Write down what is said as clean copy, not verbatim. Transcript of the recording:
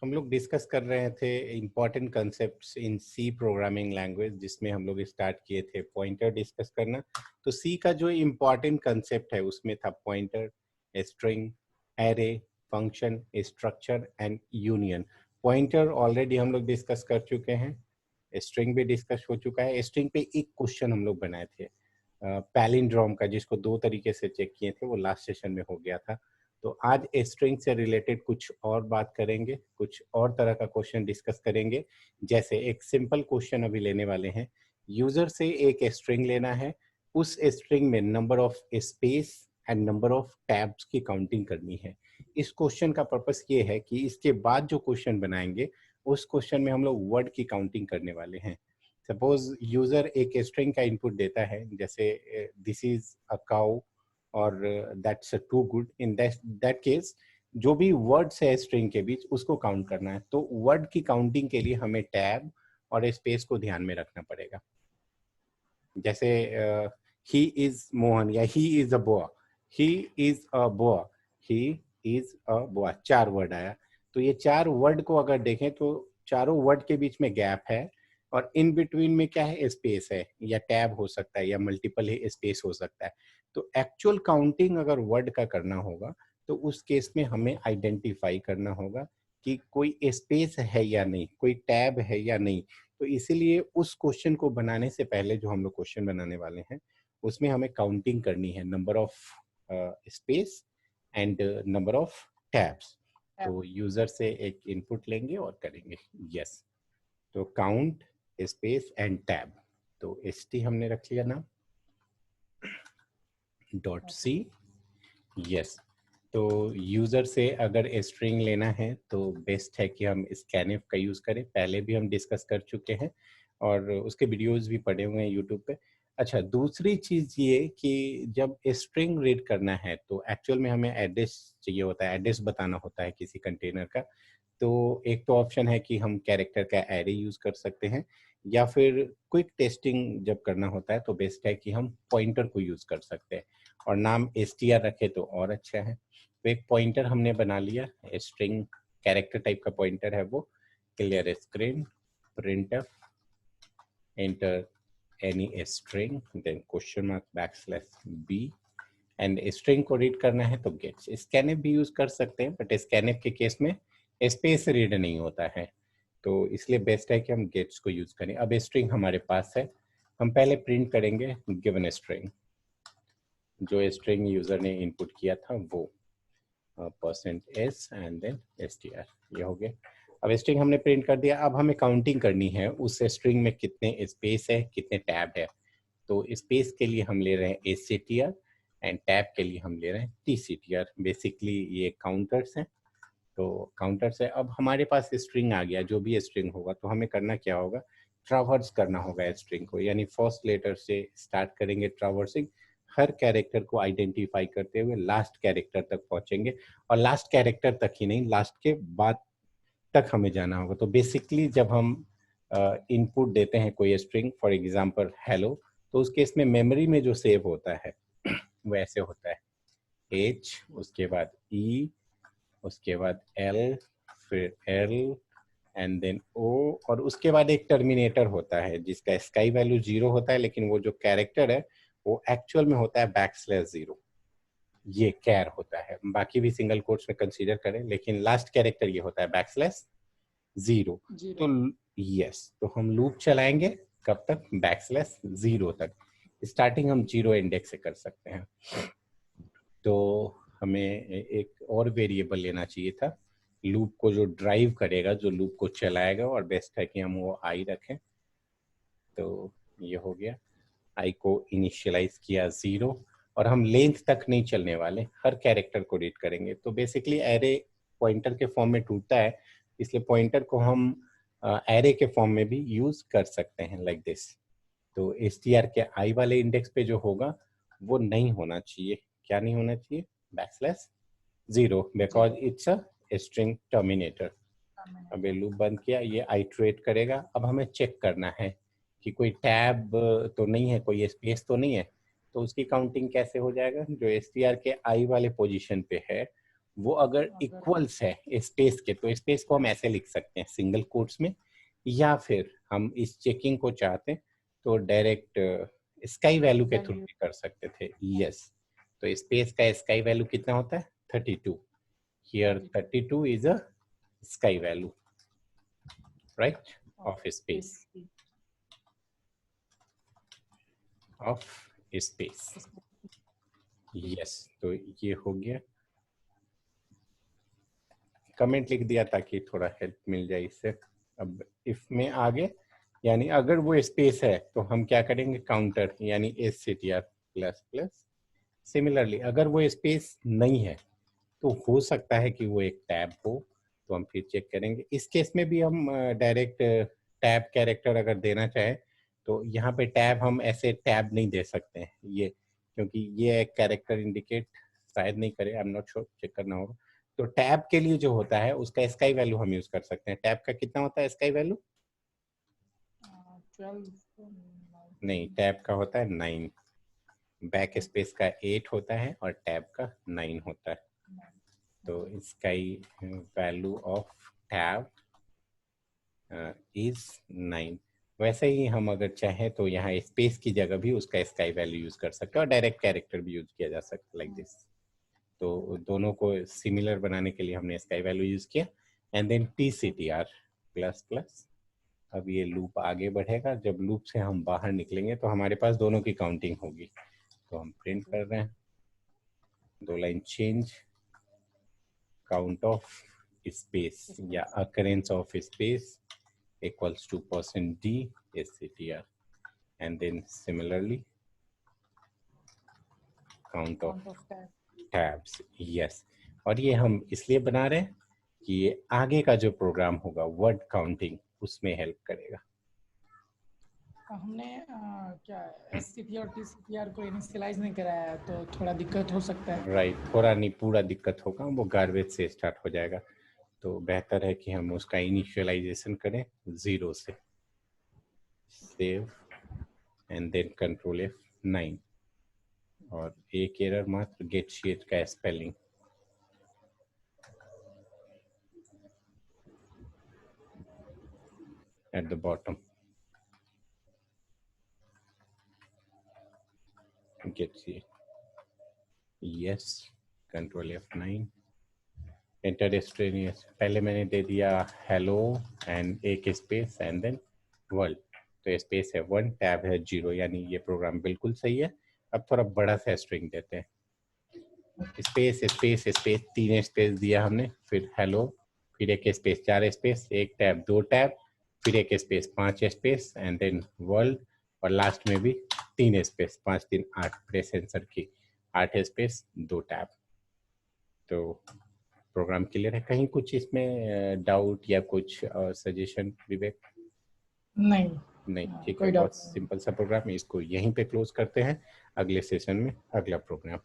हम लोग डिस्कस कर रहे थे इम्पोर्टेंट कंसेप्ट्स इन सी प्रोग्रामिंग लैंग्वेज, जिसमें हम लोग स्टार्ट किए थे पॉइंटर डिस्कस करना। तो सी का जो इम्पोर्टेंट कंसेप्ट है उसमें था pointer, string, array, function, structure and union. Pointer already हम लोग डिस्कस कर चुके हैं, स्ट्रिंग भी डिस्कस हो चुका है। स्ट्रिंग पे एक क्वेश्चन हम लोग बनाए थे पैलिंड्रोम का, जिसको दो तरीके से चेक किए थे, वो लास्ट सेशन में हो गया था। तो आज स्ट्रिंग से रिलेटेड कुछ और बात करेंगे, कुछ और तरह का क्वेश्चन डिस्कस करेंगे। जैसे एक सिंपल क्वेश्चन अभी लेने वाले हैं, यूजर से एक स्ट्रिंग लेना है, उस स्ट्रिंग में number of space and number of tabs की काउंटिंग करनी है। इस क्वेश्चन का पर्पस ये है कि इसके बाद जो क्वेश्चन बनाएंगे उस क्वेश्चन में हम लोग वर्ड की काउंटिंग करने वाले हैं। सपोज यूजर एक स्ट्रिंग का इनपुट देता है, जैसे दिस इज अ काउ और that's too good. In that case जो भी वर्ड्स है स्ट्रिंग के बीच उसको काउंट करना है। तो वर्ड की काउंटिंग के लिए हमें टैब और स्पेस को ध्यान में रखना पड़ेगा। जैसे ही इज मोहन या he is a boa, he is a boa, he is a boa, 4 word आया। तो ये 4 वर्ड को अगर देखें तो चारों वर्ड के बीच में गैप है और इन बिटवीन में क्या है, स्पेस है, या टैब हो सकता है या मल्टीपल स्पेस हो सकता है। तो एक्चुअल काउंटिंग अगर वर्ड का करना होगा तो उस केस में हमें आइडेंटिफाई करना होगा कि कोई स्पेस है या नहीं, कोई टैब है या नहीं। तो इसीलिए उस क्वेश्चन को बनाने से पहले जो हम लोग क्वेश्चन बनाने वाले हैं उसमें हमें काउंटिंग करनी है, number of space and number of tabs. तो यूजर से एक इनपुट लेंगे और करेंगे यस। तो काउंट स्पेस एंड टैब, तो st हमने रख लिया नाम, डॉट सी, यस। तो यूजर से अगर स्ट्रिंग लेना है तो बेस्ट है कि हम स्कैनफ का यूज करें। पहले भी हम डिस्कस कर चुके हैं और उसके वीडियोस भी पड़े हुए हैं यूट्यूब पे। अच्छा, दूसरी चीज ये कि जब स्ट्रिंग रीड करना है तो एक्चुअल में हमें एड्रेस चाहिए होता है, एड्रेस बताना होता है किसी कंटेनर का। तो एक तो ऑप्शन है कि हम कैरेक्टर का एरे यूज कर सकते हैं, या फिर क्विक टेस्टिंग जब करना होता है तो बेस्ट है कि हम पॉइंटर को यूज कर सकते हैं और नाम str रखे तो और अच्छा है। तो एक पॉइंटर हमने बना लिया, स्ट्रिंग कैरेक्टर टाइप का पॉइंटर है वो। Clear screen, printf, enter any string, then question mark backslash b, end string को रीड करना है तो गेट्स। स्कैनफ भी यूज कर सकते हैं बट स्कैनफ के केस में स्पेस रीड नहीं होता है, तो इसलिए बेस्ट है कि हम गेट्स को यूज करें। अब स्ट्रिंग हमारे पास है, हम पहले प्रिंट करेंगे गिवन स्ट्रिंग, जो स्ट्रिंग यूजर ने इनपुट किया था वो %s एंड देन str, ये हो गया। अब स्ट्रिंग हमने प्रिंट कर दिया, अब हमें काउंटिंग करनी है उस स्ट्रिंग में कितने स्पेस है, कितने टैब है। तो स्पेस के लिए हम ले रहे हैं actr एंड टैब के लिए हम ले रहे हैं tctr। बेसिकली ये काउंटर्स हैं, तो काउंटर्स है। अब हमारे पास स्ट्रिंग आ गया, जो भी स्ट्रिंग होगा तो हमें करना क्या होगा, ट्रावर्स करना होगा स्ट्रिंग को, यानी फर्स्ट लेटर से स्टार्ट करेंगे ट्रावर्सिंग, हर कैरेक्टर को आइडेंटिफाई करते हुए लास्ट कैरेक्टर तक पहुंचेंगे। और लास्ट कैरेक्टर तक ही नहीं, लास्ट के बाद तक हमें जाना होगा। तो बेसिकली जब हम इनपुट देते हैं कोई स्ट्रिंग, फॉर एग्जांपल हेलो, तो उस केस में मेमोरी में जो सेव होता है वो ऐसे होता है, H, उसके बाद E, उसके बाद L, फिर L एंड देन O, और उसके बाद एक टर्मिनेटर होता है जिसका स्काई वैल्यू 0 होता है, लेकिन वो जो कैरेक्टर है वो एक्चुअल में होता है बैकस्लैश 0, ये कैर होता है। बाकी भी सिंगल कोट्स में कंसीडर करें, लेकिन लास्ट कैरेक्टर ये होता है बैकस्लैश 0। तो यस, तो हम लूप चलाएंगे कब तक, बैकस्लैश 0 तक। स्टार्टिंग हम 0 इंडेक्स से कर सकते हैं। तो हमें एक और वेरिएबल लेना चाहिए था लूप को जो ड्राइव करेगा, जो लूप को चलाएगा, और बेस्ट है कि हम वो आई रखें। तो ये हो गया, आई को इनिशियलाइज किया 0, और हम लेंथ तक नहीं चलने वाले, हर कैरेक्टर को रीड करेंगे। तो बेसिकली एरे पॉइंटर के फॉर्म में टूटता है, इसलिए पॉइंटर को हम एरे के फॉर्म में भी यूज कर सकते हैं लाइक दिस। तो str के आई वाले इंडेक्स पे जो होगा वो नहीं होना चाहिए। क्या नहीं होना चाहिए, backslash 0, because it's a string terminator. अब ये लूप बंद किया, ये आइट्रेट करेगा। अब हमें चेक करना है कि कोई टैब तो नहीं है, कोई स्पेस तो नहीं है। तो उसकी काउंटिंग कैसे हो जाएगा, जो str के आई वाले पोजीशन पे है वो अगर इक्वल्स है स्पेस के, तो स्पेस को हम ऐसे लिख सकते हैं सिंगल कोट्स में, या फिर हम इस चेकिंग को चाहते हैं तो डायरेक्ट स्काई वैल्यू के थ्रू भी कर सकते थे। यस, तो स्पेस का स्काई वैल्यू कितना होता है 32। Here 32 is a sky value, right, of space, of space. Yes, तो ये हो गया, कमेंट लिख दिया ताकि थोड़ा हेल्प मिल जाए इससे। अब इफ में आगे, यानी अगर वो स्पेस है तो हम क्या करेंगे, काउंटर यानी str प्लस प्लस। सिमिलरली अगर वो स्पेस नहीं है तो हो सकता है कि वो एक टैब हो, तो हम फिर चेक करेंगे। इस केस में भी हम डायरेक्ट टैब कैरेक्टर अगर देना चाहे तो यहाँ पे टैब हम ऐसे टैब नहीं दे सकते हैं ये, क्योंकि ये एक कैरेक्टर इंडिकेट शायद नहीं करे, I am not sure, check करना होगा। तो टैब के लिए जो होता है उसका स्काई वैल्यू हम यूज कर सकते हैं। टैब का कितना होता है स्काई वैल्यू? 12 नहीं, टैब का होता है 9, बैक स्पेस का 8 होता है और टैब का 9 होता है। तो sky value of tab is 9। वैसे ही हम अगर चाहें तो यहाँ स्पेस की जगह भी उसका स्काई वैल्यू यूज कर सकते हैं, और डायरेक्ट कैरेक्टर भी यूज किया जा सकता है लाइक दिस। तो दोनों को सिमिलर बनाने के लिए हमने स्काई वैल्यू यूज किया, and then tctr plus plus. अब ये लूप आगे बढ़ेगा, जब लूप से हम बाहर निकलेंगे तो हमारे पास दोनों की काउंटिंग होगी। तो हम प्रिंट कर रहे हैं, 2 line change, count of space या occurrence of space equals to %d str, and then similarly count of tabs। yes, और ये हम इसलिए बना रहे हैं कि ये आगे का जो प्रोग्राम होगा वर्ड काउंटिंग उसमें हेल्प करेगा। हमने क्या SCTR और TCTR को इनिशियलाइज नहीं कराया है, तो थोड़ा दिक्कत हो सकता है। राइट, थोड़ा नहीं पूरा दिक्कत होगा, वो गार्बेज से स्टार्ट हो जाएगा। तो बेहतर है कि हम उसका इनिशियलाइजेशन करें 0 से। Save and then control F9, और एक एरर मात्र, गेट शीट का spelling at the bottom, get sheet. yes, control F9, enter string. पहले मैंने दे दिया हेलो एंड एक स्पेस एंड देन वर्ल्ड, तो स्पेस है 1, टैब है 0, यानी ये प्रोग्राम बिल्कुल सही है। अब थोड़ा बड़ा सा स्ट्रिंग देते हैं, स्पेस स्पेस स्पेस, 3 स्पेस दिया हमने, फिर हेलो, फिर एक स्पेस 4 स्पेस, एक टैब 2 टैब, फिर एक space 5 space and then world, और लास्ट में भी 3 स्पेस, 5 3 8, प्रेस एंसर की 8 स्पेस 2 टैब। तो प्रोग्राम क्लियर है? कहीं कुछ इसमें डाउट या कुछ सजेशन विवेक? नहीं नहीं, ठीक है, कोई बहुत डाउट सिंपल सा प्रोग्राम है। इसको यहीं पे क्लोज करते हैं, अगले सेशन में अगला प्रोग्राम।